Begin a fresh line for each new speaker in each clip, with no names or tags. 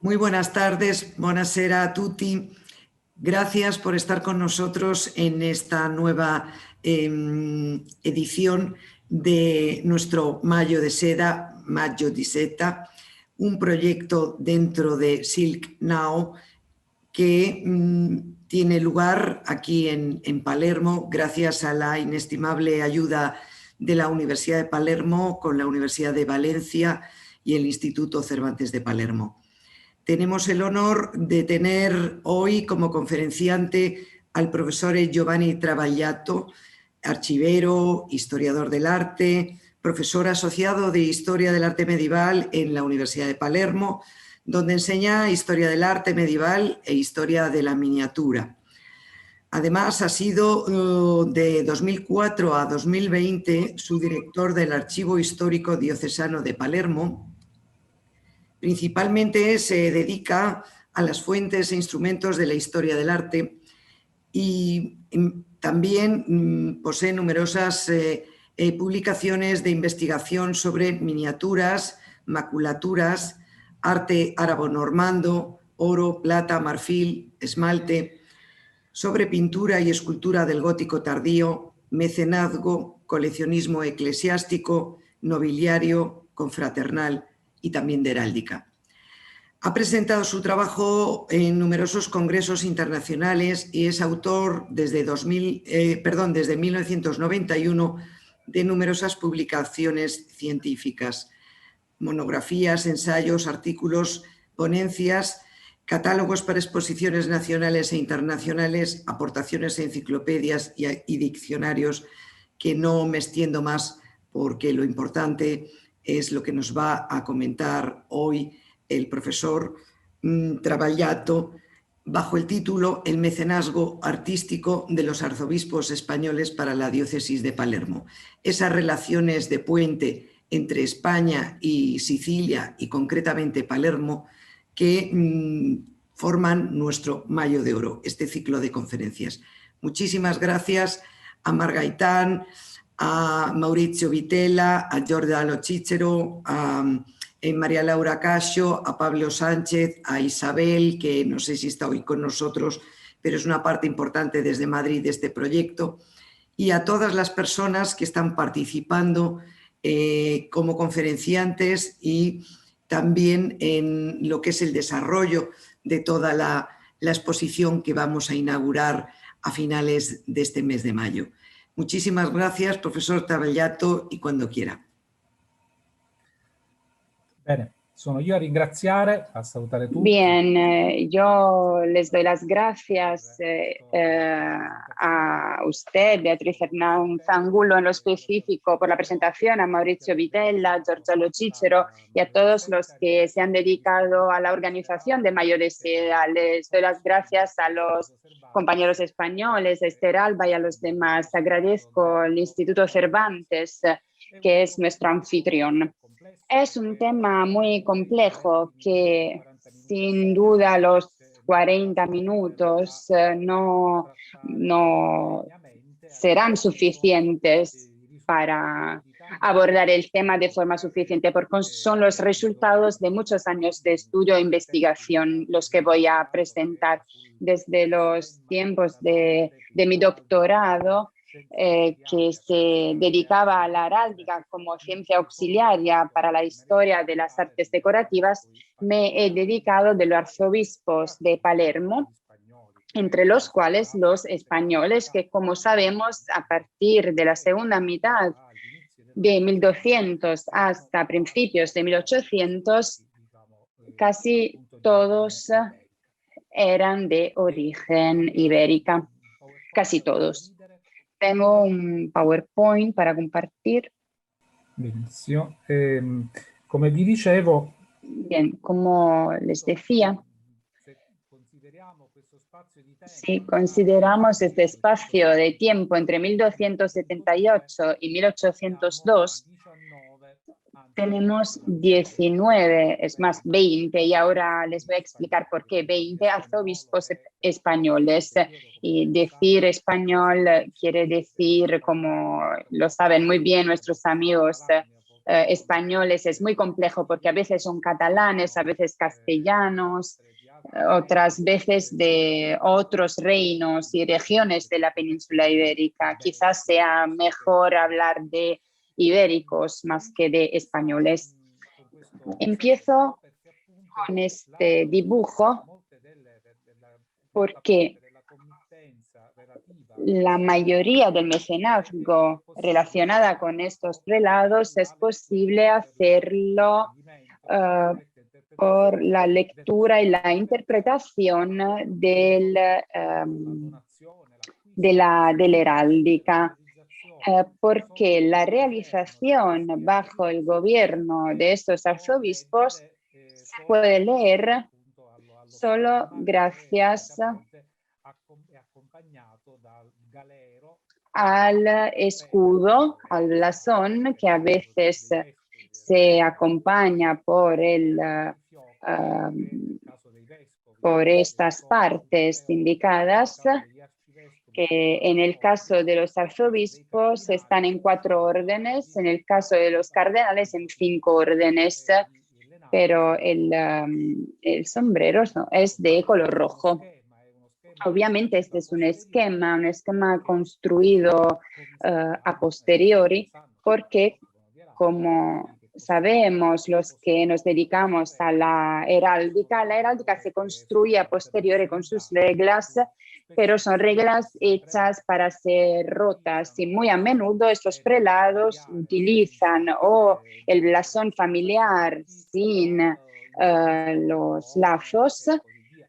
Muy buenas tardes, buonasera a tutti. Gracias por estar con nosotros en esta nueva edición de nuestro Mayo de Seda, Maggio di Seta, un proyecto dentro de Silk Now que tiene lugar aquí en Palermo gracias a la inestimable ayuda de la Universidad de Palermo con la Universidad de Valencia y el Instituto Cervantes de Palermo. Tenemos el honor de tener hoy como conferenciante al profesor Giovanni Travagliato, archivero, historiador del arte, profesor asociado de Historia del Arte Medieval en la Universidad de Palermo, donde enseña Historia del Arte Medieval e Historia de la Miniatura. Además, ha sido de 2004 a 2020 subdirector del Archivo Histórico Diocesano de Palermo. Principalmente se dedica a las fuentes e instrumentos de la historia del arte y también posee numerosas publicaciones de investigación sobre miniaturas, maculaturas, arte árabo-normando, oro, plata, marfil, esmalte, sobre pintura y escultura del gótico tardío, mecenazgo, coleccionismo eclesiástico, nobiliario, confraternal y también de heráldica. Ha presentado su trabajo en numerosos congresos internacionales y es autor desde 1991 de numerosas publicaciones científicas, monografías, ensayos, artículos, ponencias, catálogos para exposiciones nacionales e internacionales, aportaciones a enciclopedias y diccionarios, que no me extiendo más porque lo importante es lo que nos va a comentar hoy el profesor Travagliato bajo el título El mecenazgo artístico de los arzobispos españoles para la diócesis de Palermo. Esas relaciones de puente entre España y Sicilia y concretamente Palermo que forman nuestro Mayo de Oro, este ciclo de conferencias. Muchísimas gracias a Margaitán, a Maurizio Vitella, a Giordano Cícero, a María Laura Cascio, a Pablo Sánchez, a Isabel, que no sé si está hoy con nosotros, pero es una parte importante desde Madrid de este proyecto, y a todas las personas que están participando como conferenciantes y también en lo que es el desarrollo de toda la exposición que vamos a inaugurar a finales de este mes de mayo. Muchísimas gracias, profesor Travagliato, y cuando quiera.
Bene, sono io a ringraziare, a salutare tutti.
Bien, yo les doy las gracias a usted, Beatriz Hernández Angulo en lo específico por la presentación, a Mauricio Vitella, a Giorgio Cícero y a todos los que se han dedicado a la organización de Mayo de Seda. Les doy las gracias a los compañeros españoles, a Esther Alba y a los demás. Agradezco al Instituto Cervantes, que es nuestro anfitrión. Es un tema muy complejo que sin duda los 40 minutos no serán suficientes para abordar el tema de forma suficiente, porque son los resultados de muchos años de estudio e investigación los que voy a presentar desde los tiempos de mi doctorado, que se dedicaba a la heráldica como ciencia auxiliaria para la historia de las artes decorativas. Me he dedicado de los arzobispos de Palermo, entre los cuales los españoles, que como sabemos a partir de la segunda mitad de 1200 hasta principios de 1800, casi todos eran de origen ibérica, casi todos. Tengo un PowerPoint para compartir.
Benissimo. Come vi dicevo,
bien, como les decía, si consideramos este espacio de tiempo entre 1278 y 1802, tenemos 19, es más, 20, y ahora les voy a explicar por qué, 20 arzobispos españoles. Y decir español quiere decir, como lo saben muy bien nuestros amigos españoles, es muy complejo porque a veces son catalanes, a veces castellanos, otras veces de otros reinos y regiones de la península ibérica. Quizás sea mejor hablar de ibéricos más que de españoles. Empiezo con este dibujo porque la mayoría del mecenazgo relacionada con estos prelados es posible hacerlo por la lectura y la interpretación de la heráldica, porque la realización bajo el gobierno de estos arzobispos se puede leer solo gracias al escudo, al blasón, que a veces se acompaña por estas partes indicadas, que en el caso de los arzobispos están en 4 órdenes, en el caso de los cardenales en 5 órdenes, pero el sombrero es de color rojo. Obviamente este es un esquema construido a posteriori, porque como sabemos los que nos dedicamos a la heráldica se construye a posteriori con sus reglas, pero son reglas hechas para ser rotas y muy a menudo estos prelados utilizan o el blasón familiar sin los lazos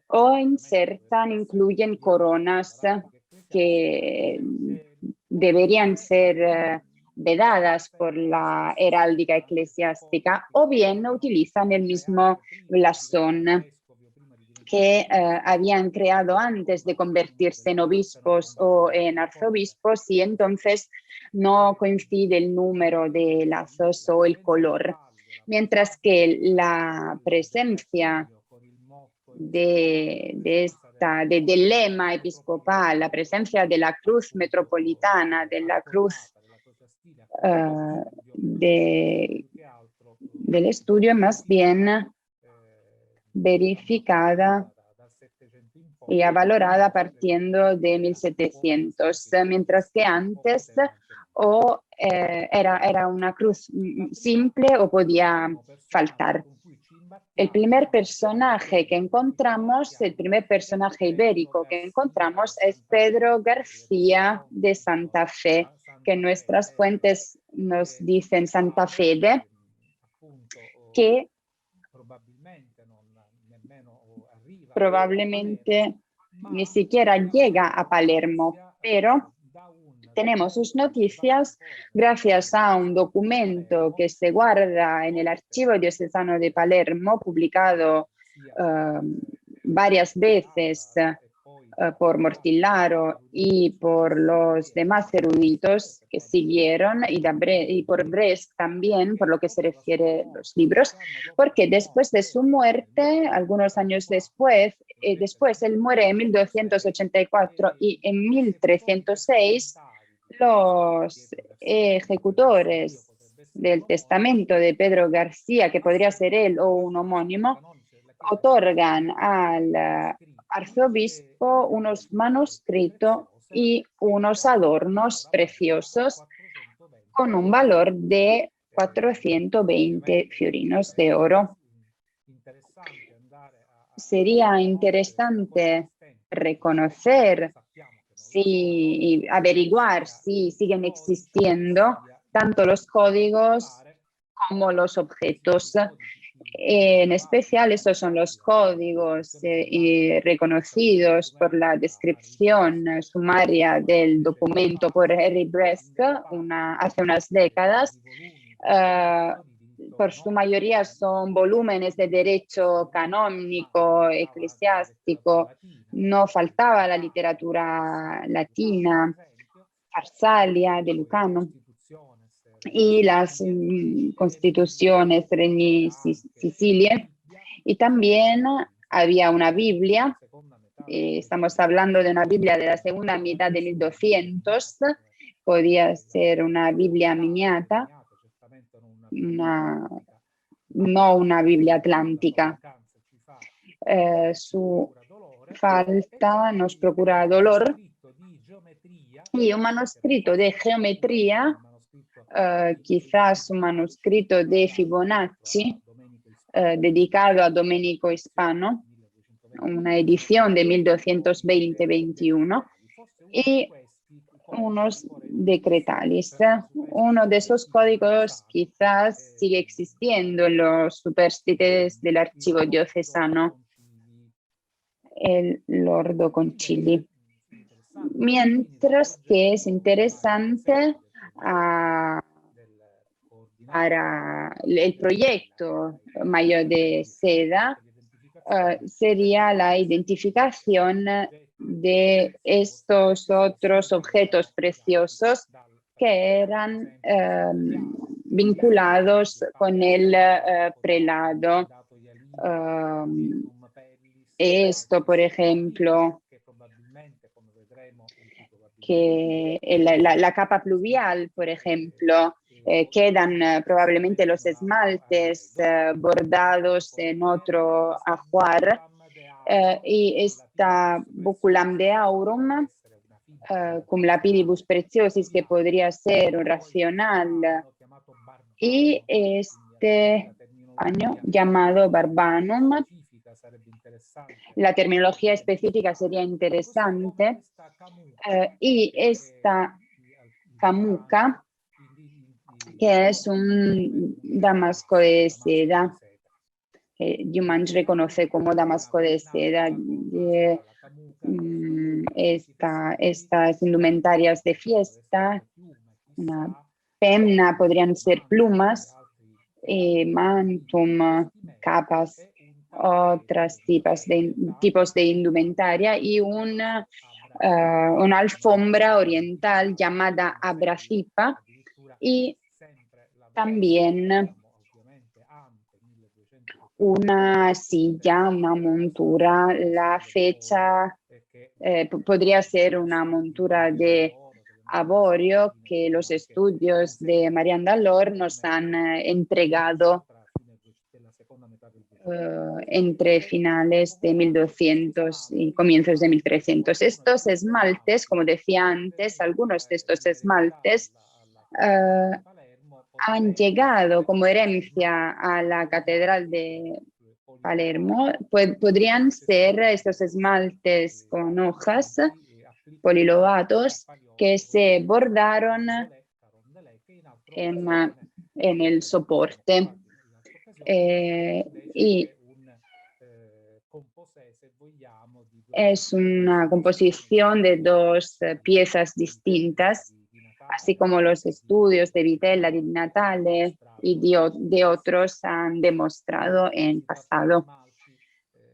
o incluyen coronas que deberían ser vedadas por la heráldica eclesiástica, o bien utilizan el mismo blasón que habían creado antes de convertirse en obispos o en arzobispos, y entonces no coincide el número de lazos o el color. Mientras que la presencia del lema episcopal, la presencia de la cruz metropolitana, de la cruz del estudio, más bien verificada y valorada partiendo de 1700, mientras que antes era una cruz simple o podía faltar. El primer personaje que encontramos, el primer personaje ibérico que encontramos es Pedro García de Santa Fe, que en nuestras fuentes nos dicen Santa Fede, que probablemente ni siquiera llega a Palermo, pero tenemos sus noticias gracias a un documento que se guarda en el Archivo Diocesano de Palermo, publicado varias veces por Mortillaro y por los demás eruditos que siguieron, y por Bresch también, por lo que se refiere a los libros, porque después de su muerte, algunos años después él muere en 1284 y en 1306 los ejecutores del testamento de Pedro García, que podría ser él o un homónimo, otorgan al arzobispo unos manuscritos y unos adornos preciosos con un valor de 420 fiorinos de oro. Sería interesante reconocer y averiguar si siguen existiendo tanto los códigos como los objetos. En especial, estos son los códigos reconocidos por la descripción sumaria del documento por Henry Bresch hace unas décadas. Por su mayoría son volúmenes de derecho canónico, eclesiástico. No faltaba la literatura latina, Farsalia, de Lucano. y las constituciones Regni Sicilia. Y también había una Biblia, estamos hablando de una Biblia de la segunda mitad de 1200, podía ser una Biblia miniata, no una Biblia atlántica. Su falta nos procura dolor, y un manuscrito de geometría, quizás un manuscrito de Fibonacci, dedicado a Domenico Hispano, una edición de 1220-21, y unos decretales. Uno de esos códigos quizás sigue existiendo en los superstites del archivo diocesano, el Lordo Concili. Mientras que es interesante para el proyecto Mayor de Seda, sería la identificación de estos otros objetos preciosos que eran vinculados con el prelado. Esto, por ejemplo, que la capa pluvial, por ejemplo, quedan probablemente los esmaltes bordados en otro ajuar, y esta buculam de aurum, cum lapidibus preciosis, que podría ser un racional, y este año llamado barbanum. La terminología específica sería interesante, y esta camuca, que es un damasco de seda, Dumas reconoce como damasco de seda. Estas indumentarias de fiesta, una penna, podrían ser plumas, mantum, capas, otros tipos de indumentaria, y una alfombra oriental llamada abracipa, y también una silla, una montura. La fecha podría ser una montura de avorio que los estudios de Marianne Dall'Or nos han entregado entre finales de 1200 y comienzos de 1300. Estos esmaltes, como decía antes, algunos de estos esmaltes han llegado como herencia a la Catedral de Palermo. Podrían ser estos esmaltes con hojas, polilobatos, que se bordaron en el soporte. Y es una composición de dos piezas distintas, así como los estudios de Vitella, di Natale y de otros han demostrado en pasado.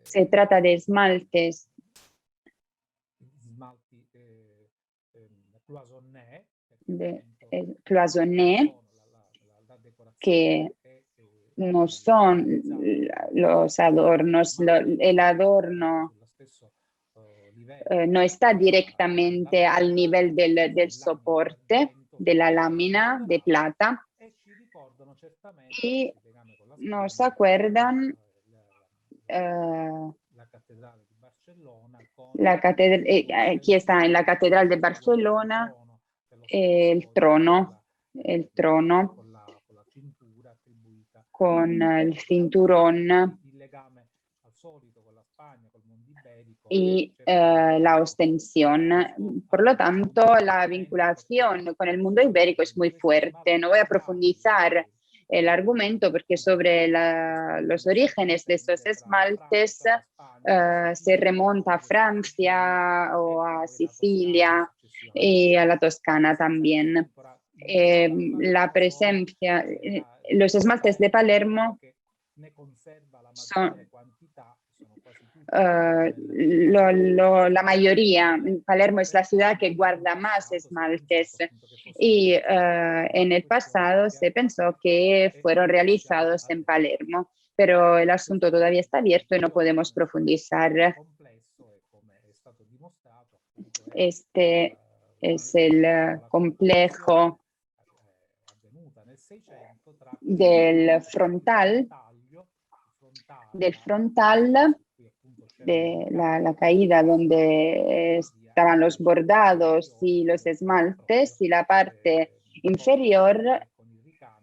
Se trata de esmaltes de cloisonné, que no son los adornos. El adorno no está directamente al nivel del soporte, de la lámina de plata, y nos acuerdan aquí está en la Catedral de Barcelona el trono con el cinturón y la ostensión. Por lo tanto, la vinculación con el mundo ibérico es muy fuerte. No voy a profundizar el argumento porque sobre los orígenes de estos esmaltes se remonta a Francia o a Sicilia y a la Toscana también. La presencia, los esmaltes de Palermo la mayoría. Palermo es la ciudad que guarda más esmaltes y en el pasado se pensó que fueron realizados en Palermo, pero el asunto todavía está abierto y no podemos profundizar. Este es el complejo del frontal, de la caída donde estaban los bordados y los esmaltes, y la parte inferior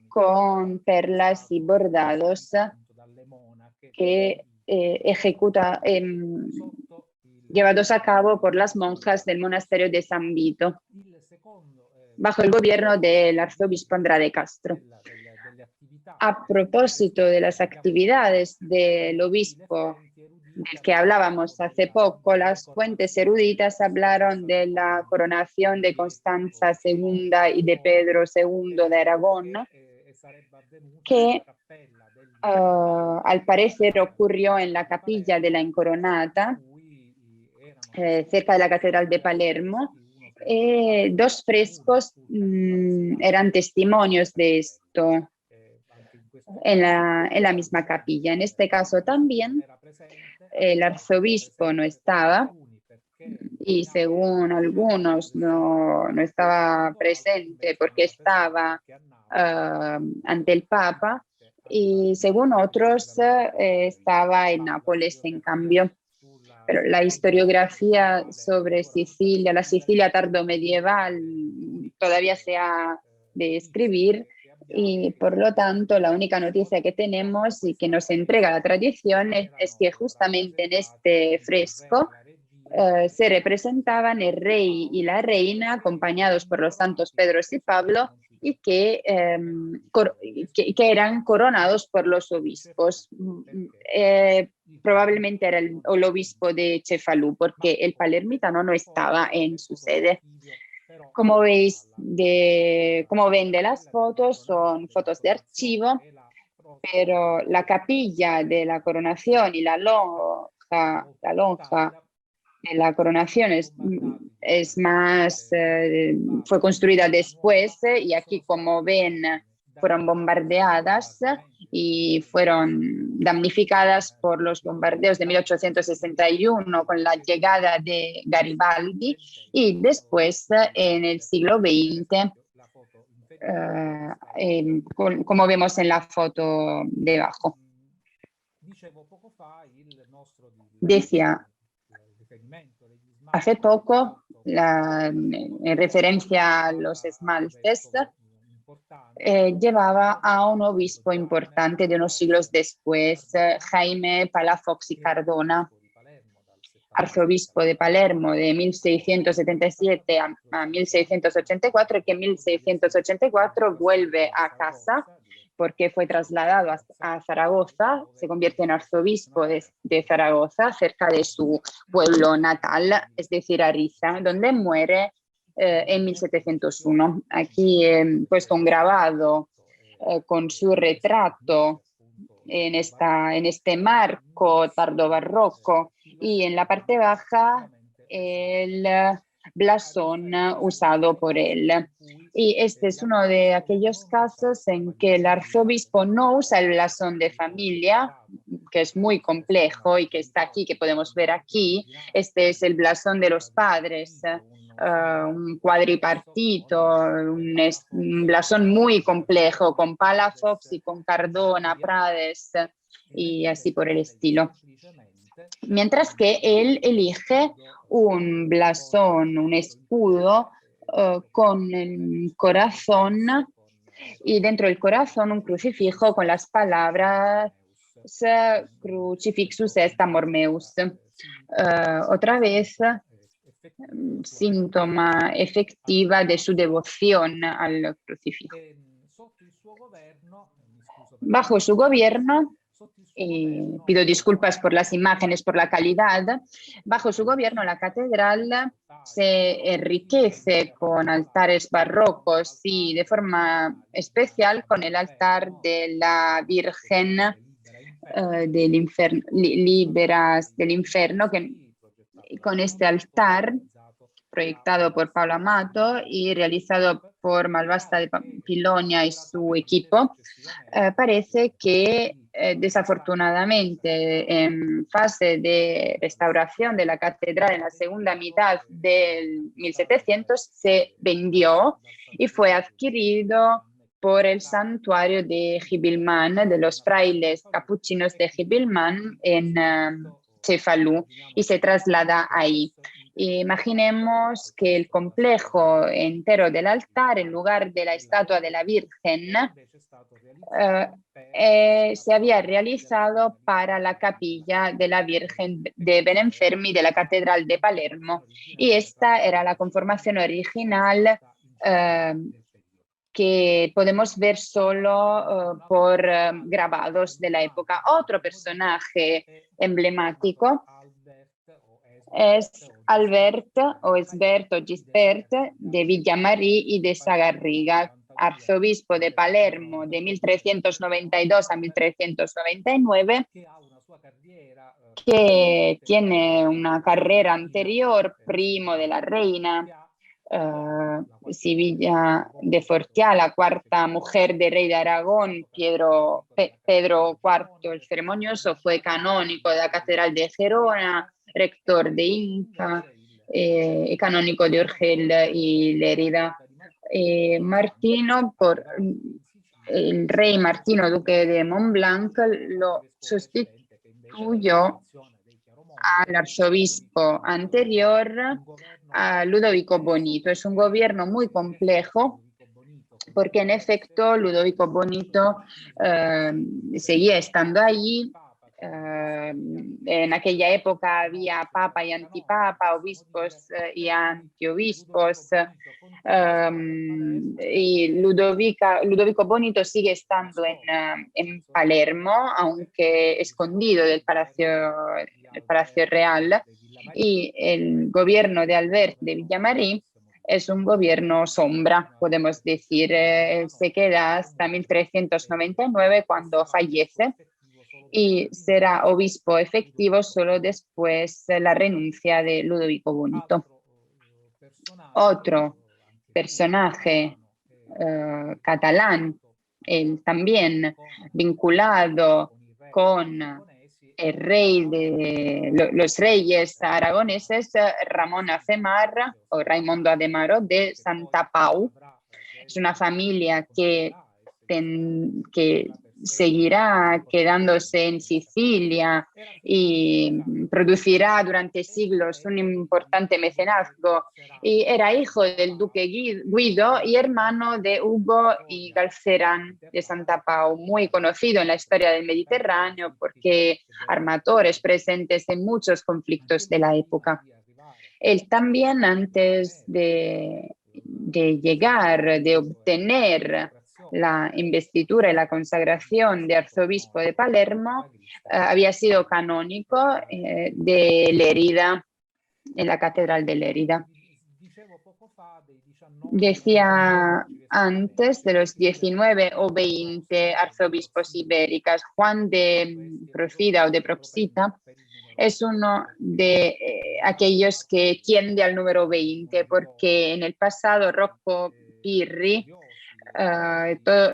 con perlas y bordados que llevados a cabo por las monjas del monasterio de San Vito, bajo el gobierno del arzobispo Andrade Castro. A propósito de las actividades del obispo del que hablábamos hace poco, las fuentes eruditas hablaron de la coronación de Constanza II y de Pedro II de Aragón, que al parecer ocurrió en la capilla de la Incoronata, cerca de la Catedral de Palermo. Dos frescos eran testimonios de esto en la misma capilla. En este caso también el arzobispo no estaba y según algunos no estaba presente porque estaba ante el Papa, y según otros estaba en Nápoles en cambio. Pero la historiografía sobre Sicilia, la Sicilia tardomedieval, todavía se ha de escribir, y por lo tanto la única noticia que tenemos y que nos entrega la tradición es que justamente en este fresco se representaban el rey y la reina acompañados por los santos Pedro y Pablo, y que eran coronados por los obispos. Probablemente era el obispo de Cefalù, porque el palermitano no estaba en su sede. Como veis, como ven de las fotos, son fotos de archivo, pero la capilla de la coronación y la lonja de la coronación es más, fue construida después, y aquí, como ven, fueron bombardeadas y fueron damnificadas por los bombardeos de 1861 con la llegada de Garibaldi, y después en el siglo XX, como vemos en la foto debajo. Decía hace poco, en referencia a los esmaltes, llevaba a un obispo importante de unos siglos después, Jaime Palafox y Cardona, arzobispo de Palermo de 1677 a 1684, que en 1684 vuelve a casa porque fue trasladado a Zaragoza, se convierte en arzobispo de Zaragoza, cerca de su pueblo natal, es decir, Ariza, donde muere en 1701. Aquí he puesto un grabado con su retrato en este marco tardobarroco, y en la parte baja el blasón usado por él. Y este es uno de aquellos casos en que el arzobispo no usa el blasón de familia, que es muy complejo y que está aquí, que podemos ver aquí. Este es el blasón de los padres, un cuadripartito, un blasón muy complejo, con Palafox y con Cardona, Prades y así por el estilo. Mientras que él elige un blasón, un escudo con el corazón, y dentro del corazón un crucifijo con las palabras Crucifixus est amor meus. Otra vez, síntoma efectiva de su devoción al crucifijo. Bajo su gobierno, y pido disculpas por las imágenes, por la calidad, bajo su gobierno la catedral se enriquece con altares barrocos y de forma especial con el altar de la Virgen Liberas del Inferno, con este altar proyectado por Paolo Amato y realizado por Malvasta de Pilonia y su equipo, parece que desafortunadamente en fase de restauración de la catedral en la segunda mitad del 1700 se vendió y fue adquirido por el santuario de Gibilmán, de los frailes capuchinos de Gibilmán en Cefalú, y se traslada ahí. Imaginemos que el complejo entero del altar, en lugar de la estatua de la Virgen, se había realizado para la capilla de la Virgen de Benenfermi de la Catedral de Palermo, y esta era la conformación original que podemos ver solo por grabados de la época. Otro personaje emblemático es Alberto o Esberto Gisbert de Villamarí y de Sagarriga, arzobispo de Palermo de 1392 a 1399, que tiene una carrera anterior, primo de la reina Sibilla de Fortià, la cuarta mujer del rey de Aragón, Pedro IV el Ceremonioso, fue canónico de la Catedral de Gerona, rector de Inca, canónico de Urgel y Lérida. El rey Martino, duque de Montblanc, lo sustituyó al arzobispo anterior, a Ludovico Bonito. Es un gobierno muy complejo porque en efecto Ludovico Bonito seguía estando allí. En aquella época había papa y antipapa, obispos y antiobispos, y Ludovico Bonito sigue estando en Palermo, aunque escondido del Palacio Real, y el gobierno de Albert de Villamarí es un gobierno sombra, podemos decir. Se queda hasta 1399 cuando fallece, y será obispo efectivo solo después de la renuncia de Ludovico Bonito. Otro personaje catalán, también vinculado con el rey de los reyes aragoneses, Ramón Ademar o Raimundo Ademaro de Santa Pau. Es una familia que seguirá quedándose en Sicilia y producirá durante siglos un importante mecenazgo, y era hijo del duque Guido y hermano de Hugo y Galcerán de Santa Pau, muy conocido en la historia del Mediterráneo porque armatores presentes en muchos conflictos de la época. Él también, antes de llegar, de obtener la investidura y la consagración de arzobispo de Palermo, había sido canónico de Lérida, en la Catedral de Lérida. Decía antes de los 19 o 20 arzobispos ibéricos. Juan de Procida o de Procida es uno de aquellos que tiende al número 20, porque en el pasado Rocco Pirri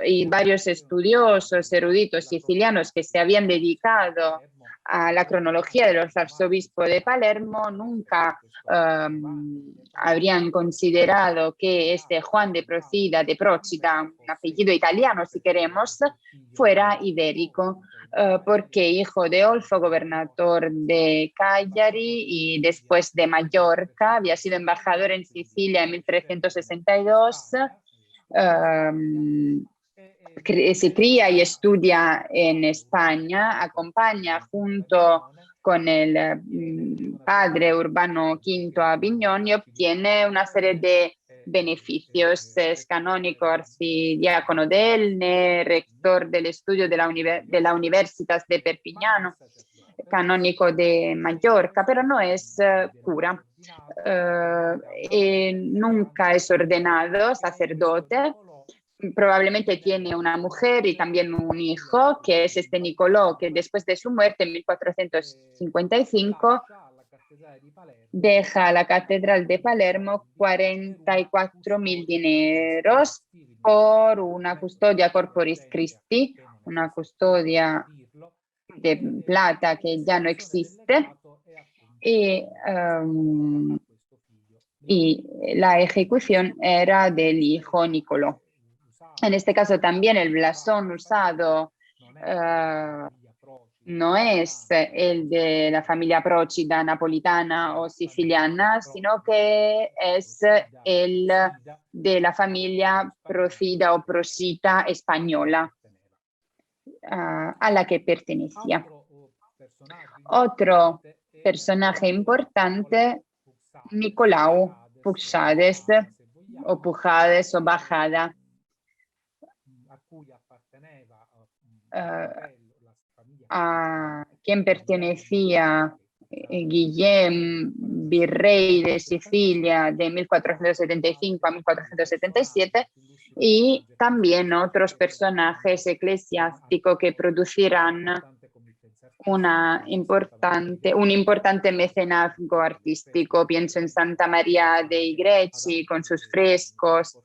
y varios estudiosos, eruditos sicilianos que se habían dedicado a la cronología de los arzobispos de Palermo nunca habrían considerado que este Juan de Procida, un apellido italiano si queremos, fuera ibérico, porque hijo de Olfo, gobernador de Cagliari y después de Mallorca, había sido embajador en Sicilia en 1362, se cría y estudia en España, acompaña junto con el padre Urbano V a Aviñón y obtiene una serie de beneficios. Es canónico arcidiácono de Elne, rector del estudio de la Universitas de Perpiñano, canónico de Mallorca, pero no es cura. Nunca es ordenado sacerdote, probablemente tiene una mujer y también un hijo, que es este Nicolò, que después de su muerte en 1455 deja a la Catedral de Palermo 44.000 dineros por una custodia corporis Christi, una custodia de plata que ya no existe, y la ejecución era del hijo Nicolò. En este caso también el blasón usado no es el de la familia Procida napolitana o siciliana, sino que es el de la familia Procida o Procita española, a la que pertenecía. Otro personaje importante, Nicolau Puxades o Pujades o Bajada, a quien pertenecía Guillem, virrey de Sicilia de 1475 a 1477, y también otros personajes eclesiásticos que producirán un importante mecenazgo artístico. Pienso en Santa María dei Greci con sus frescos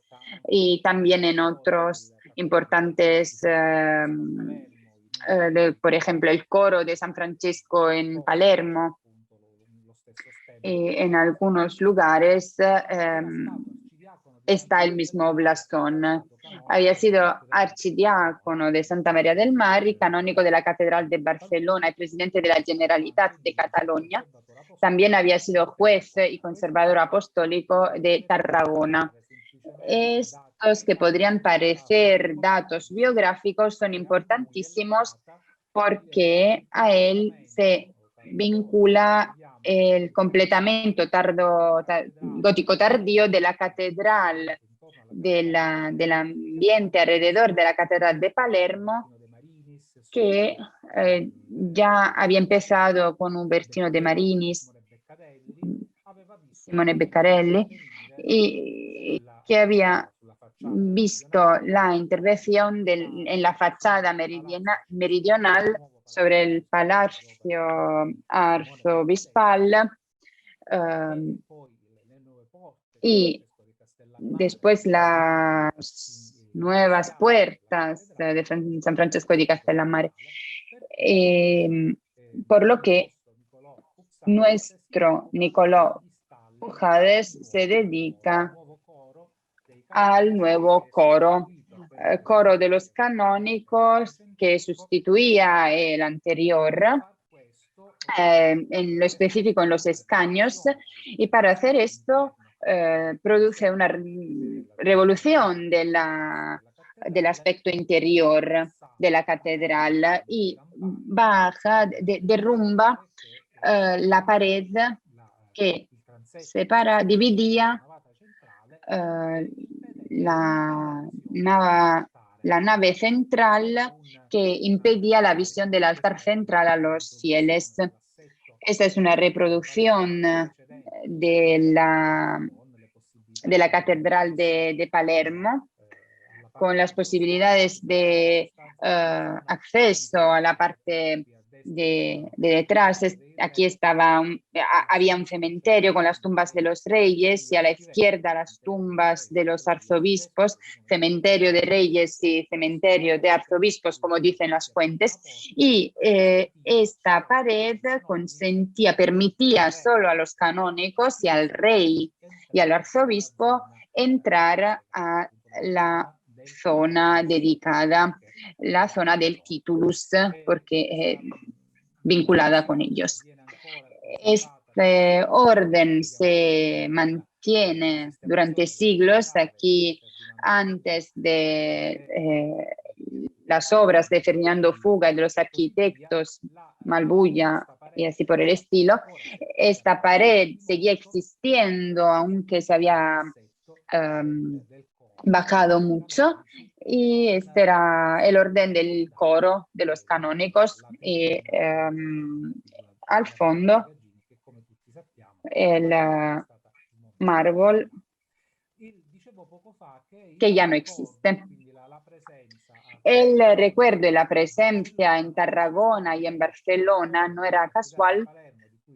y también en otros importantes, por ejemplo, el coro de San Francesco en Palermo. Y en algunos lugares está el mismo blasón. Había sido archidiácono de Santa María del Mar y canónigo de la Catedral de Barcelona y presidente de la Generalitat de Cataluña. También había sido juez y conservador apostólico de Tarragona. Estos que podrían parecer datos biográficos son importantísimos porque a él se vincula el completamento gótico tardío de la catedral, del ambiente alrededor de la Catedral de Palermo, que ya había empezado con Ubertino de Marinis, Simone Beccarelli, y que había visto la intervención en la fachada meridional sobre el Palacio Arzobispal, y después las nuevas puertas de San Francesco di Castellammare. Por lo que nuestro Nicolò Pujades se dedica al nuevo coro de los canónicos, que sustituía el anterior, en lo específico en los escaños, y para hacer esto produce una revolución del aspecto interior de la catedral y derrumba la pared que dividía la nave central, que impedía la visión del altar central a los fieles. Esta es una reproducción de la Catedral de Palermo, con las posibilidades de acceso a la parte de detrás. Aquí había un cementerio con las tumbas de los reyes, y a la izquierda las tumbas de los arzobispos, cementerio de reyes y cementerio de arzobispos, como dicen las fuentes. Y esta pared permitía solo a los canónicos y al rey y al arzobispo entrar a la zona dedicada, la zona del titulus, porque vinculada con ellos. Este orden se mantiene durante siglos. Aquí, antes de las obras de Fernando Fuga y de los arquitectos Malbuya y así por el estilo, esta pared seguía existiendo, aunque se había bajado mucho, y este era el orden del coro de los canónicos, y al fondo el mármol, que ya no existe. El recuerdo y la presencia en Tarragona y en Barcelona no era casual,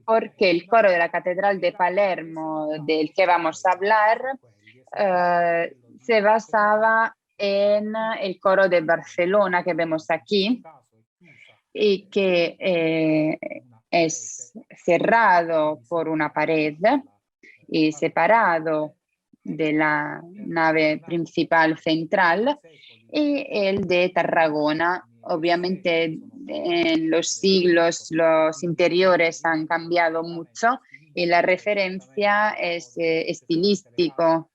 porque el coro de la Catedral de Palermo, del que vamos a hablar, se basaba en el coro de Barcelona que vemos aquí y que es cerrado por una pared y separado de la nave principal central, y el de Tarragona. Obviamente en los siglos los interiores han cambiado mucho y la referencia es estilístico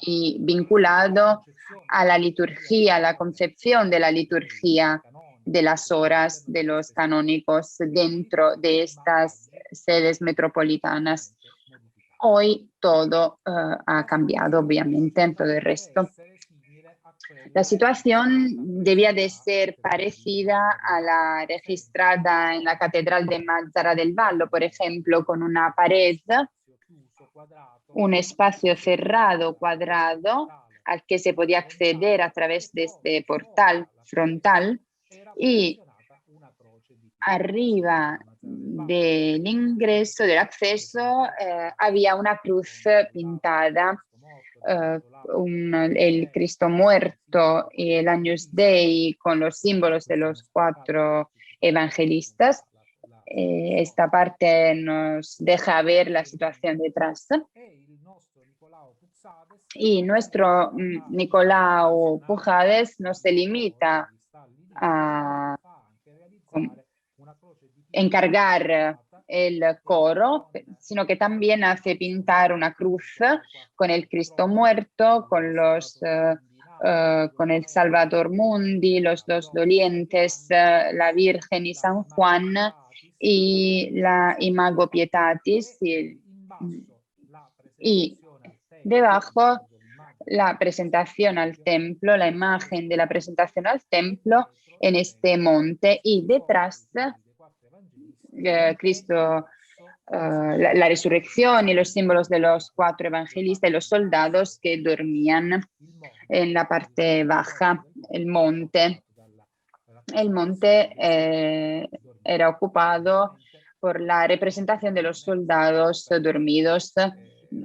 y vinculado a la liturgia, a la concepción de la liturgia de las horas de los canónicos dentro de estas sedes metropolitanas. Hoy todo ha cambiado, obviamente, en todo el resto. La situación debía de ser parecida a la registrada en la Catedral de Mazara del Vallo, por ejemplo, con una pared, un espacio cerrado, cuadrado, al que se podía acceder a través de este portal frontal, y arriba del ingreso, del acceso, había una cruz pintada, el Cristo muerto y el Agnus Dei con los símbolos de los 4 evangelistas. Esta parte nos deja ver la situación detrás. Y nuestro Nicolau Pujades no se limita a encargar el coro, sino que también hace pintar una cruz con el Cristo muerto, con el Salvator Mundi, los 2 dolientes, la Virgen y San Juan, y la Imago Pietatis, y debajo la presentación al templo, la imagen de la presentación al templo en este monte, y detrás Cristo, la resurrección y los símbolos de los 4 evangelistas y los soldados que dormían en la parte baja, el monte. El monte era ocupado por la representación de los soldados dormidos.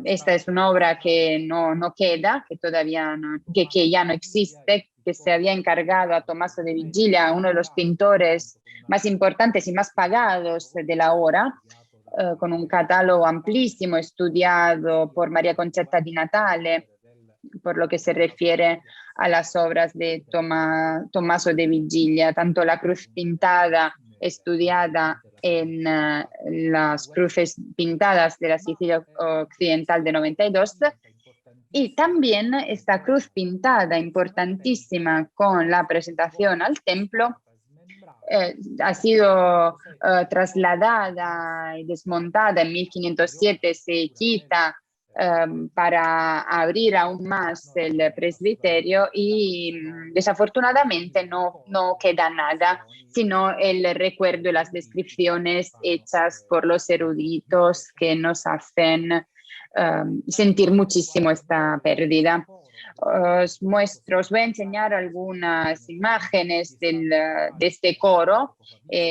Esta es una obra que no queda, que todavía que ya no existe, que se había encargado a Tommaso de Vigilia, uno de los pintores más importantes y más pagados de la hora, con un catálogo amplísimo estudiado por Maria Concetta di Natale, por lo que se refiere a las obras de Tommaso de Vigilia, tanto la cruz pintada estudiada en las cruces pintadas de la Sicilia Occidental de 92, y también esta cruz pintada importantísima con la presentación al templo ha sido trasladada y desmontada en 1507, se quita para abrir aún más el presbiterio, y desafortunadamente no queda nada, sino el recuerdo y las descripciones hechas por los eruditos que nos hacen sentir muchísimo esta pérdida. Os voy a enseñar algunas imágenes de este coro,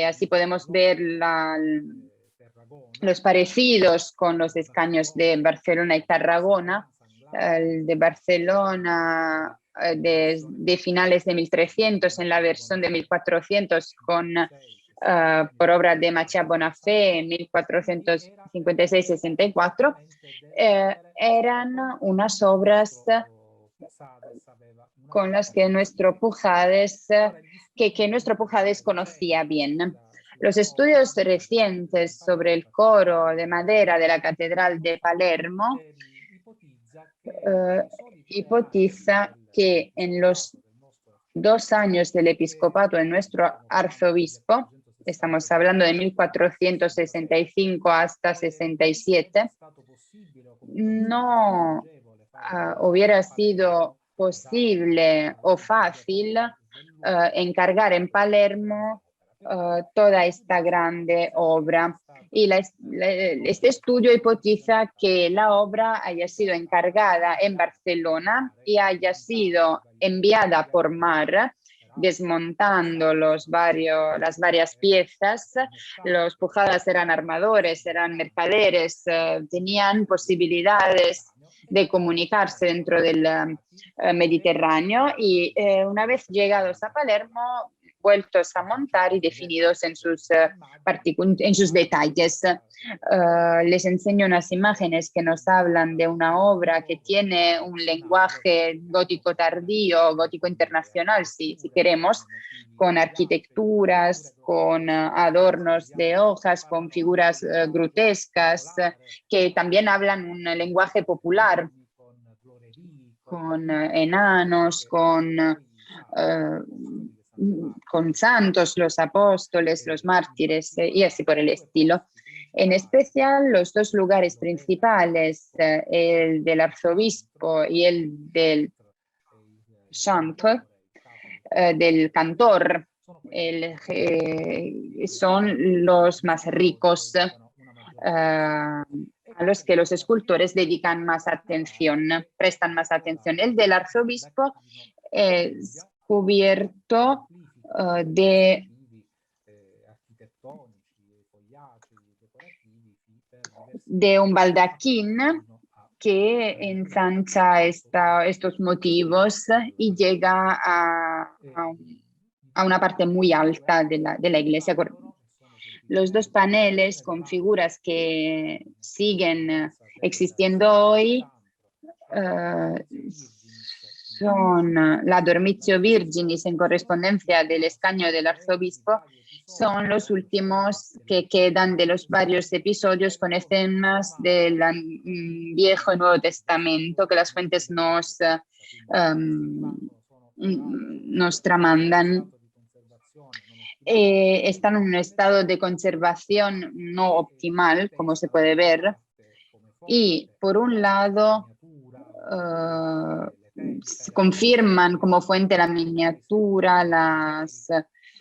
así podemos ver los parecidos con los escaños de Barcelona y Tarragona. El de Barcelona de finales de 1300, en la versión de 1400 por obra de Macià Bonafè en 1456-64, eran unas obras con las que nuestro Pujades conocía bien. Los estudios recientes sobre el coro de madera de la Catedral de Palermo hipotiza que en los 2 años del episcopato de nuestro arzobispo, estamos hablando de 1465 hasta 67, no hubiera sido posible o fácil encargar en Palermo toda esta grande obra. Y este estudio hipotiza que la obra haya sido encargada en Barcelona y haya sido enviada por mar, desmontando las varias piezas. Los pujadas eran armadores, eran mercaderes, tenían posibilidades de comunicarse dentro del Mediterráneo y una vez llegados a Palermo, vueltos a montar y definidos en sus detalles. Les enseño unas imágenes que nos hablan de una obra que tiene un lenguaje gótico tardío, gótico internacional, si queremos, con arquitecturas, con adornos de hojas, con figuras grotescas, que también hablan un lenguaje popular, con enanos, con santos, los apóstoles, los mártires y así por el estilo. En especial, los dos lugares principales, el del arzobispo y el del chanteur, del cantor, son los más ricos, a los que los escultores dedican más atención, prestan más atención. El del arzobispo es cubierto de un baldaquín que ensancha estos motivos y llega a una parte muy alta de la iglesia. Los dos paneles con figuras que siguen existiendo hoy son la Dormitio Virginis en correspondencia del escaño del arzobispo. Son los últimos que quedan de los varios episodios con escenas del Viejo y Nuevo Testamento que las fuentes nos tramandan. Están en un estado de conservación no optimal, como se puede ver, y por un lado confirman como fuente la miniatura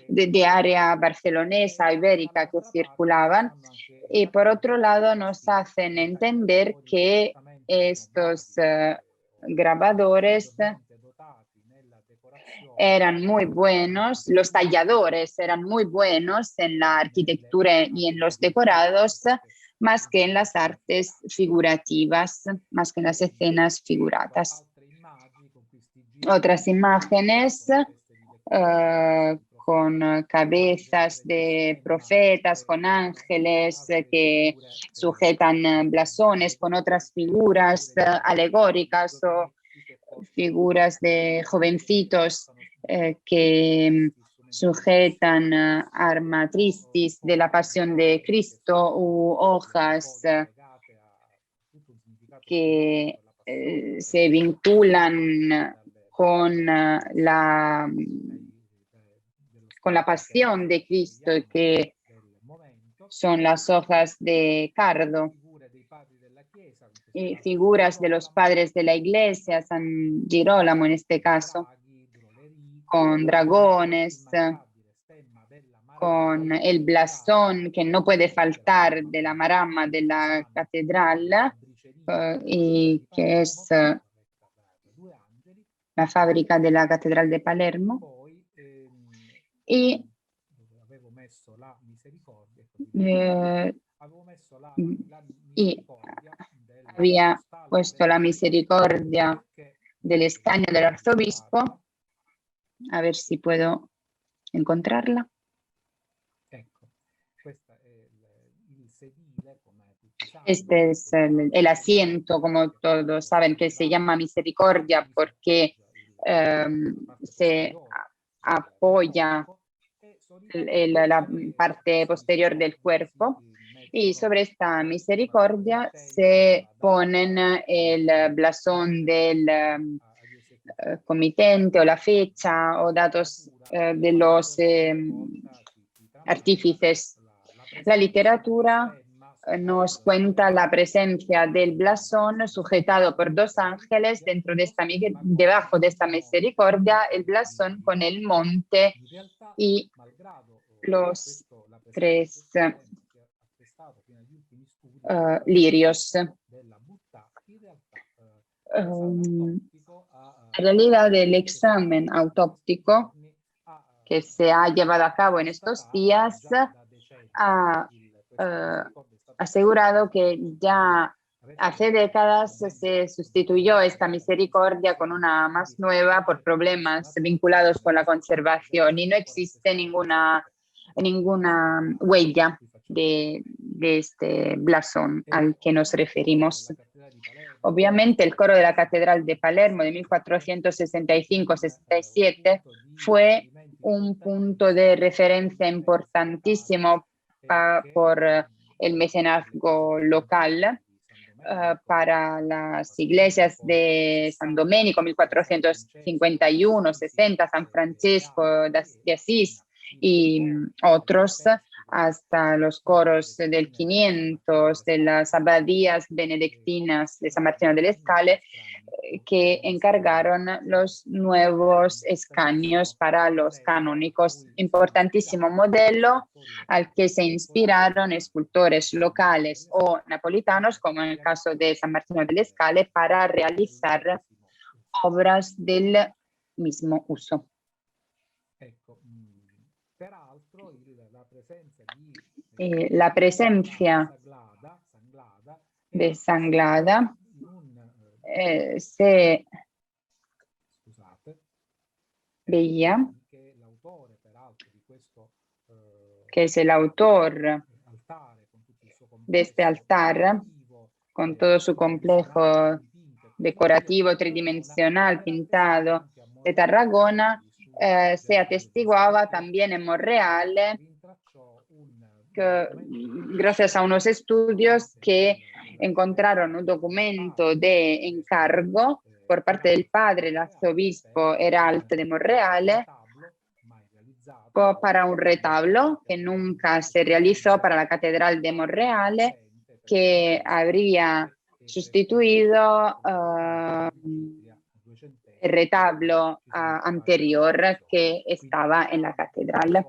de área barcelonesa, ibérica que circulaban, y por otro lado nos hacen entender que estos grabadores eran muy buenos, los talladores eran muy buenos en la arquitectura y en los decorados, más que en las artes figurativas, más que en las escenas figuradas. Otras imágenes con cabezas de profetas, con ángeles que sujetan blasones, con otras figuras alegóricas o figuras de jovencitos que sujetan arma tristis de la pasión de Cristo u hojas que se vinculan con la pasión de Cristo, que son las hojas de cardo, y figuras de los padres de la iglesia, San Girolamo en este caso, con dragones, con el blasón que no puede faltar de la marama de la catedral, y que es la fábrica de la Catedral de Palermo. Y había puesto la misericordia del escaño del arzobispo. A ver si puedo encontrarla. Este es el asiento, como todos saben, que se llama misericordia porque se apoya la parte posterior del cuerpo, y sobre esta misericordia se ponen el blasón del comitente o la fecha o datos de los artífices. La literatura nos cuenta la presencia del blasón sujetado por dos ángeles debajo de esta misericordia, el blasón con el monte y los tres lirios. En realidad, el examen autóptico que se ha llevado a cabo en estos días ha asegurado que ya hace décadas se sustituyó esta misericordia con una más nueva por problemas vinculados con la conservación y no existe ninguna huella de este blasón al que nos referimos. Obviamente, el coro de la Catedral de Palermo de 1465-67 fue un punto de referencia importantísimo por el mecenazgo local para las iglesias de San Domenico 1451-60, San Francesco de Asís y otros, hasta los coros del 500 de las abadías benedictinas de San Martino delle Scale, que encargaron los nuevos escaños para los canónicos. Importantísimo modelo al que se inspiraron escultores locales o napolitanos, como en el caso de San Martino delle Scale, para realizar obras del mismo uso. La presencia de Sanglada se veía, que es el autor de este altar, con todo su complejo decorativo tridimensional pintado de Tarragona, se atestiguaba también en Monreale, gracias a unos estudios que encontraron un documento de encargo por parte del padre, el arzobispo Heralt de Monreale, para un retablo que nunca se realizó para la Catedral de Monreale, que habría sustituido el retablo anterior que estaba en la catedral.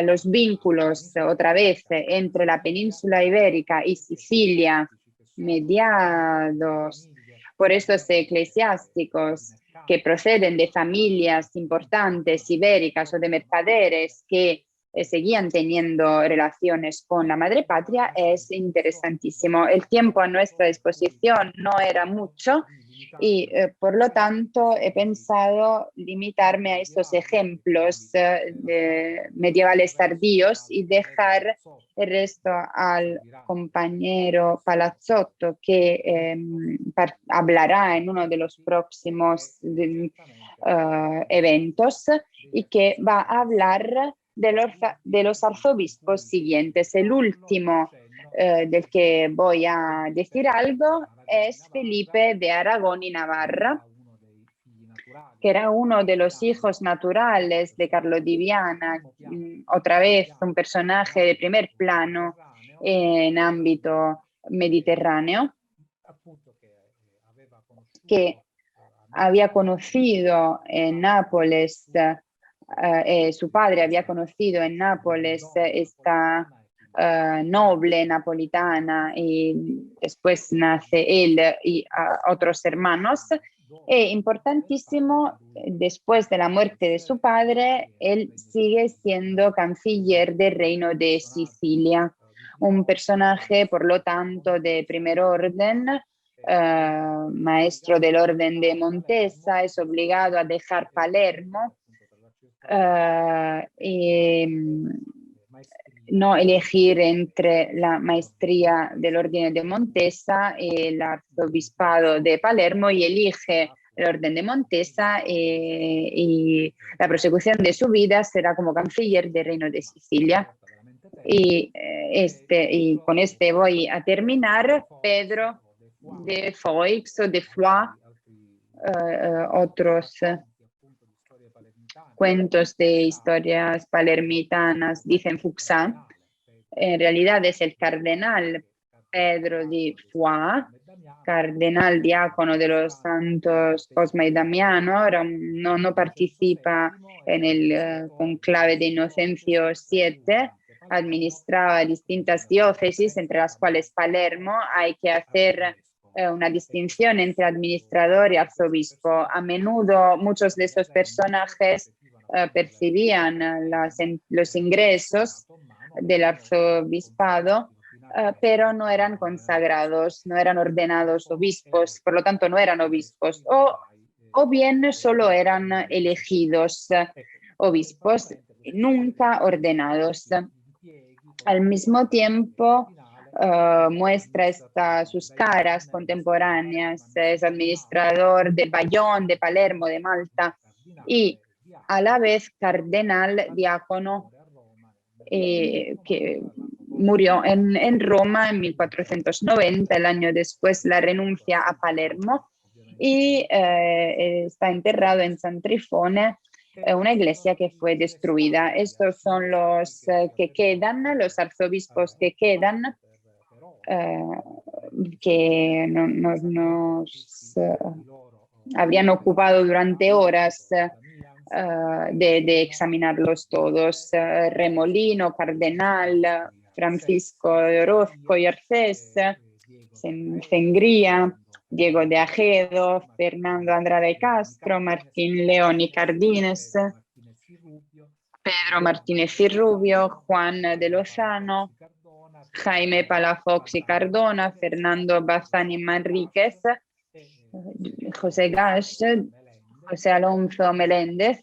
Los vínculos, otra vez, entre la península ibérica y Sicilia, mediados por estos eclesiásticos que proceden de familias importantes ibéricas o de mercaderes que seguían teniendo relaciones con la madre patria, es interesantísimo. El tiempo a nuestra disposición no era mucho y por lo tanto he pensado limitarme a estos ejemplos medievales tardíos y dejar el resto al compañero Palazzotto, que hablará en uno de los próximos eventos y que va a hablar de los arzobispos siguientes. El último del que voy a decir algo es Felipe de Aragón y Navarra, que era uno de los hijos naturales de Carlo di Viana, otra vez un personaje de primer plano en ámbito mediterráneo, que había conocido en Nápoles, su padre había conocido en Nápoles esta noble napolitana y después nace él y otros hermanos. E importantísimo, después de la muerte de su padre, él sigue siendo canciller del reino de Sicilia, un personaje, por lo tanto, de primer orden, maestro del orden de Montesa, es obligado a dejar Palermo y no elegir entre la maestría del orden de Montesa y el arzobispado de Palermo, y elige el orden de Montesa y la prosecución de su vida será como canciller del reino de Sicilia. Y con este voy a terminar. Pedro de Foix o de Foix, otros cuentos de historias palermitanas dicen Fuxá. En realidad es el cardenal Pedro de Foix, cardenal diácono de los santos Cosma y Damiano. Ahora no participa en el conclave de Inocencio VII, administraba distintas diócesis, entre las cuales Palermo. Hay que hacer una distinción entre administrador y arzobispo. A menudo muchos de estos personajes percibían los ingresos del arzobispado, pero no eran consagrados, no eran ordenados obispos, por lo tanto no eran obispos, o bien solo eran elegidos obispos, nunca ordenados. Al mismo tiempo, muestra sus caras contemporáneas, es administrador de Bayón, de Palermo, de Malta, y a la vez cardenal diácono que murió en Roma en 1490, el año después la renuncia a Palermo, y está enterrado en San Trifone, una iglesia que fue destruida. Estos son los que quedan, los arzobispos que quedan, que nos habrían ocupado durante horas de examinarlos todos. Remolino, Cardenal, Francisco de Orozco y Arcés, Cengría, Diego de Ajedo, Fernando Andrade Castro, Martín León y Cardines, Pedro Martínez y Rubio, Juan de Lozano, Jaime Palafox y Cardona, Fernando Bazán y Manríquez, José Gash, José Alonso Meléndez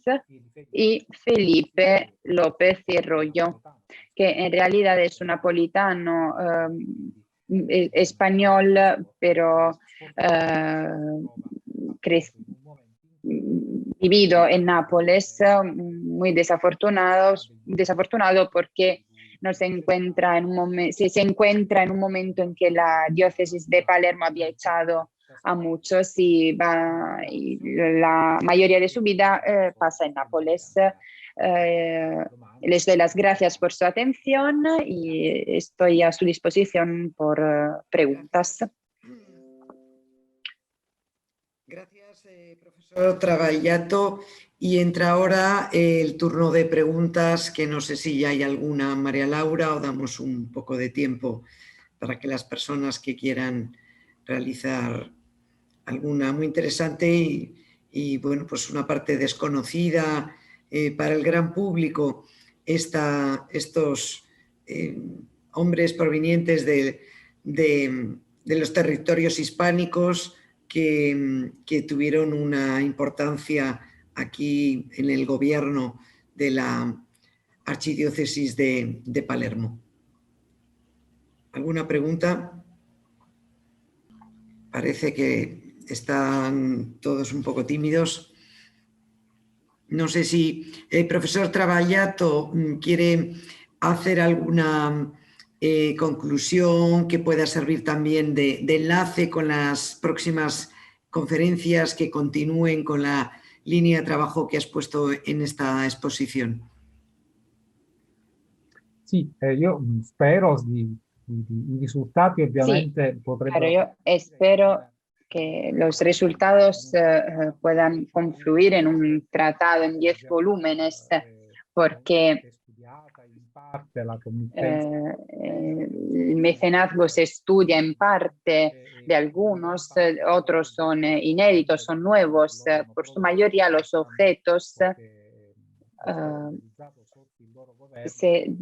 y Felipe López y Rollo, que en realidad es un napolitano español, pero vivido en Nápoles, muy desafortunado porque no se encuentra en se encuentra en un momento en que la diócesis de Palermo había echado a muchos y la mayoría de su vida pasa en Nápoles. Les doy las gracias por su atención y estoy a su disposición por preguntas.
Gracias, profesor Travagliato. Y entra ahora el turno de preguntas, que no sé si ya hay alguna, María Laura, o damos un poco de tiempo para que las personas que quieran realizar alguna muy interesante y bueno, pues una parte desconocida para el gran público, estos hombres provenientes de los territorios hispánicos que tuvieron una importancia aquí en el gobierno de la archidiócesis de Palermo. ¿Alguna pregunta? Parece que están todos un poco tímidos. No sé si el profesor Travagliato quiere hacer alguna conclusión que pueda servir también de enlace con las próximas conferencias que continúen con la línea de trabajo que has puesto en esta exposición.
Sì, io spero i risultati ovviamente
Sí,
potrebbero...
pero yo espero que los resultados puedan confluir en un tratado en 10 volúmenes, porque el mecenazgo se estudia en parte de algunos, otros son inéditos, son nuevos. Por su mayoría los objetos,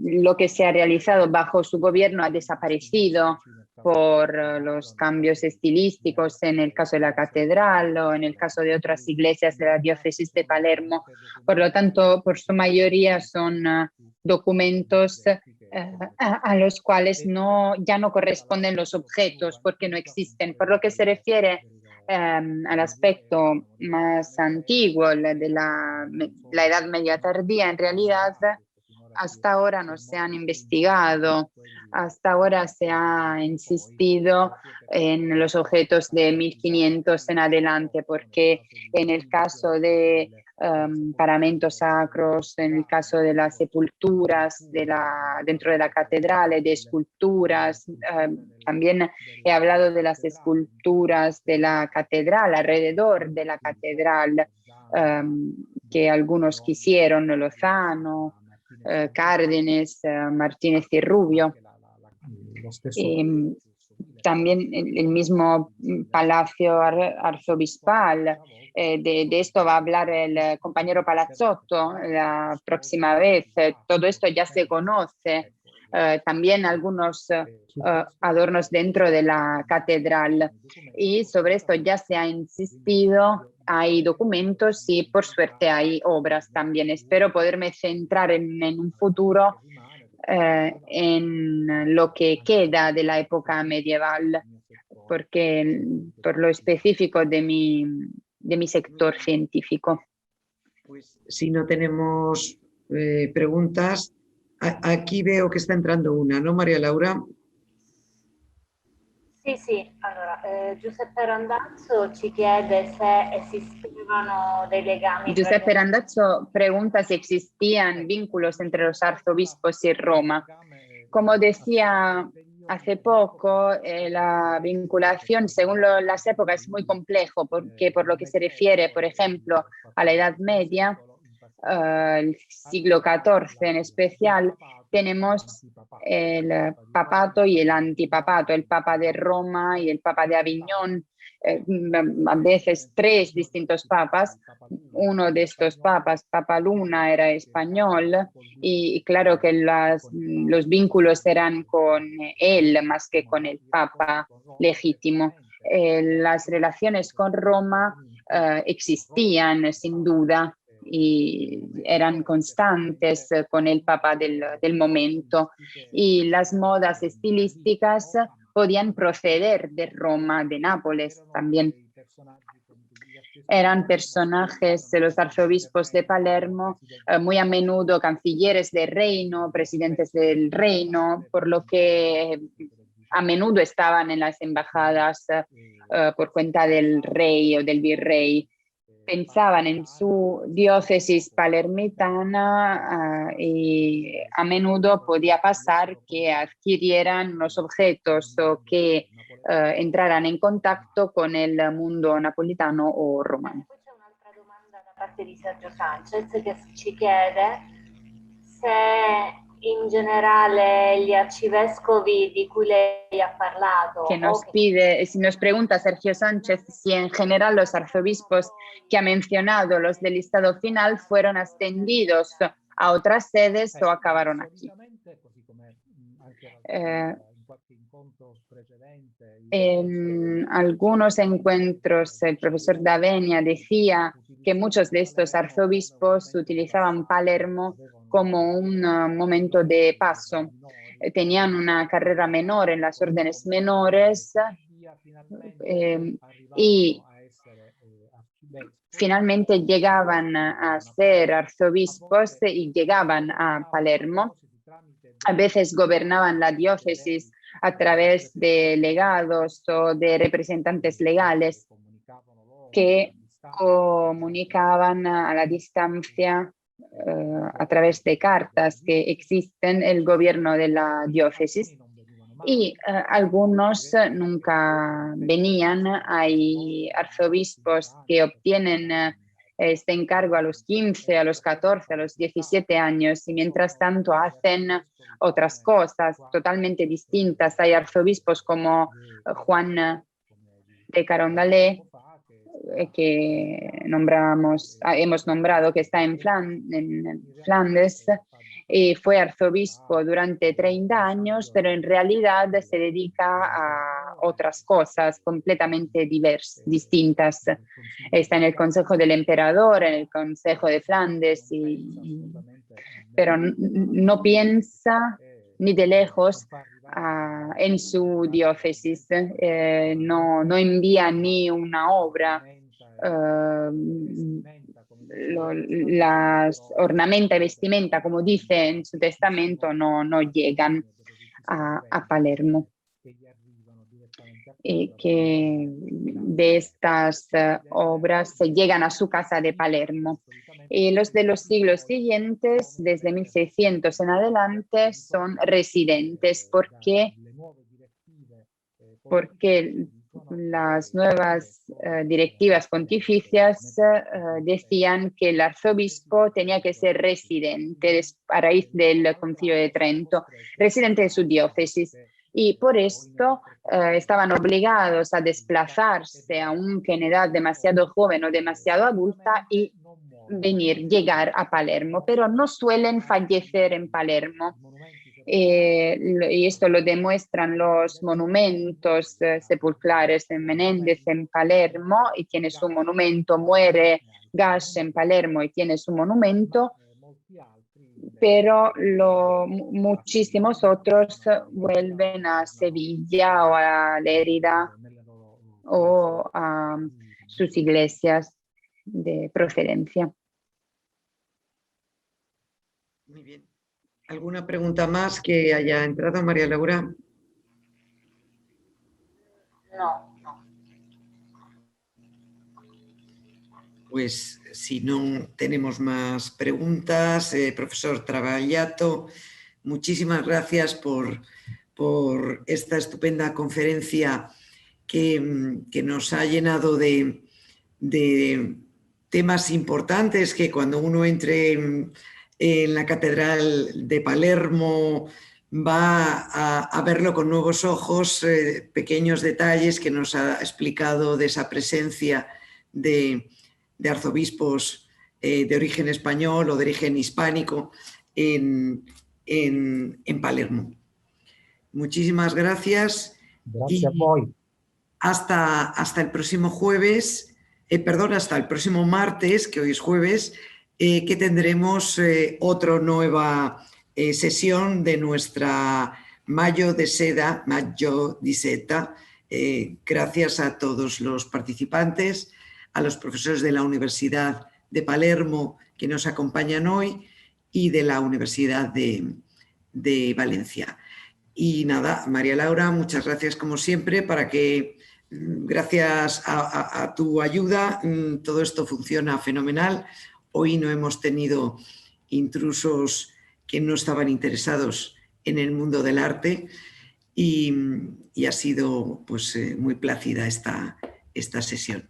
lo que se ha realizado bajo su gobierno ha desaparecido por los cambios estilísticos en el caso de la catedral o en el caso de otras iglesias de la diócesis de Palermo. Por lo tanto, por su mayoría son documentos a los cuales ya no corresponden los objetos porque no existen. Por lo que se refiere al aspecto más antiguo de la Edad Media tardía, en realidad hasta ahora no se han investigado, hasta ahora se ha insistido en los objetos de 1500 en adelante, porque en el caso de paramentos sacros, en el caso de las sepulturas dentro de la catedral, de esculturas, también he hablado de las esculturas de la catedral, alrededor de la catedral, que algunos quisieron, Lozano, Cárdenas, Martínez y Rubio. También el mismo Palacio Arzobispal. De esto va a hablar el compañero Palazzotto la próxima vez. Todo esto ya se conoce. También algunos adornos dentro de la catedral. Y sobre esto ya se ha insistido, hay documentos y por suerte hay obras también. Espero poderme centrar en un futuro en lo que queda de la época medieval, porque por lo específico de mi sector científico.
Pues si no tenemos preguntas, aquí veo que está entrando una, ¿no, María Laura?
Sì, allora Giuseppe Randazzo ci chiede se esistevano dei legami.
Giuseppe Randazzo pregunta si existían vínculos entre los arzobispos y Roma. Como decía hace poco, la vinculación según las épocas es muy complejo, porque por lo que se refiere, por ejemplo, a la Edad Media, el siglo XIV en especial, tenemos el papato y el antipapato, el papa de Roma y el papa de Aviñón, a veces tres distintos papas. Uno de estos papas, Papa Luna, era español y claro que los vínculos eran con él más que con el papa legítimo. Las relaciones con Roma existían sin duda y eran constantes con el papa del momento, y las modas estilísticas podían proceder de Roma, de Nápoles también. Eran personajes, los arzobispos de Palermo, muy a menudo cancilleres del reino, presidentes del reino, por lo que a menudo estaban en las embajadas por cuenta del rey o del virrey. Pensaban en su diócesis palermitana y a menudo podía pasar que adquirieran los objetos o que entraran en contacto con el mundo napolitano o romano.
Poi c'è un'altra domanda da parte di Sergio Sanchez che ci chiede se in generale gli arcivescovi di cui lei ha parlato,
Que nos pide, si nos pregunta Sergio Sánchez si en general los arzobispos que ha mencionado, los del listado final, fueron ascendidos a otras sedes o acabaron aquí. En algunos encuentros el profesor D'Avenia decía que muchos de estos arzobispos utilizaban Palermo como un momento de paso. Tenían una carrera menor en las órdenes menores y finalmente llegaban a ser arzobispos y llegaban a Palermo. A veces gobernaban la diócesis a través de legados o de representantes legales que comunicaban a la distancia a través de cartas que existen el gobierno de la diócesis, y algunos nunca venían. Hay arzobispos que obtienen este encargo a los 15, a los 14, a los 17 años y mientras tanto hacen otras cosas totalmente distintas. Hay arzobispos como Juan de Carondelet, que hemos nombrado, que está en Flandes, y fue arzobispo durante 30 años, pero en realidad se dedica a otras cosas completamente distintas. Está en el Consejo del Emperador, en el Consejo de Flandes, pero no piensa ni de lejos en su diócesis, no envía ni una obra, las ornamenta y vestimenta, como dice en su testamento, no llegan a Palermo. Y que de estas obras se llegan a su casa de Palermo. Y los de los siglos siguientes, desde 1600 en adelante, son residentes porque las nuevas directivas pontificias decían que el arzobispo tenía que ser residente a raíz del Concilio de Trento, residente de su diócesis. Y por esto estaban obligados a desplazarse, aunque en edad demasiado joven o demasiado adulta, y llegar a Palermo, pero no suelen fallecer en Palermo. Y esto lo demuestran los monumentos sepulcrales en Menéndez, en Palermo, y tiene su monumento. Muere Gash en Palermo y tiene su monumento, pero muchísimos otros vuelven a Sevilla o a Lérida o a sus iglesias de procedencia.
Muy bien. ¿Alguna pregunta más que haya entrado, María Laura?
No.
Pues si no tenemos más preguntas, profesor Travagliato, muchísimas gracias por esta estupenda conferencia que nos ha llenado de temas importantes que cuando uno entre en la Catedral de Palermo va a verlo con nuevos ojos, pequeños detalles que nos ha explicado de esa presencia de arzobispos de origen español o de origen hispánico en Palermo. Muchísimas gracias.
Gracias a voi.
Hasta el próximo jueves, hasta el próximo martes, que hoy es jueves, que tendremos otra nueva sesión de nuestra Maggio di Seta. Gracias a todos los participantes, a los profesores de la Universidad de Palermo que nos acompañan hoy y de la Universidad de Valencia. Y nada, María Laura, muchas gracias como siempre para que, gracias a tu ayuda, todo esto funciona fenomenal. Hoy no hemos tenido intrusos que no estaban interesados en el mundo del arte y ha sido pues, muy plácida esta sesión.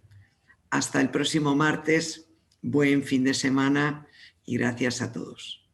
Hasta el próximo martes, buen fin de semana y gracias a todos.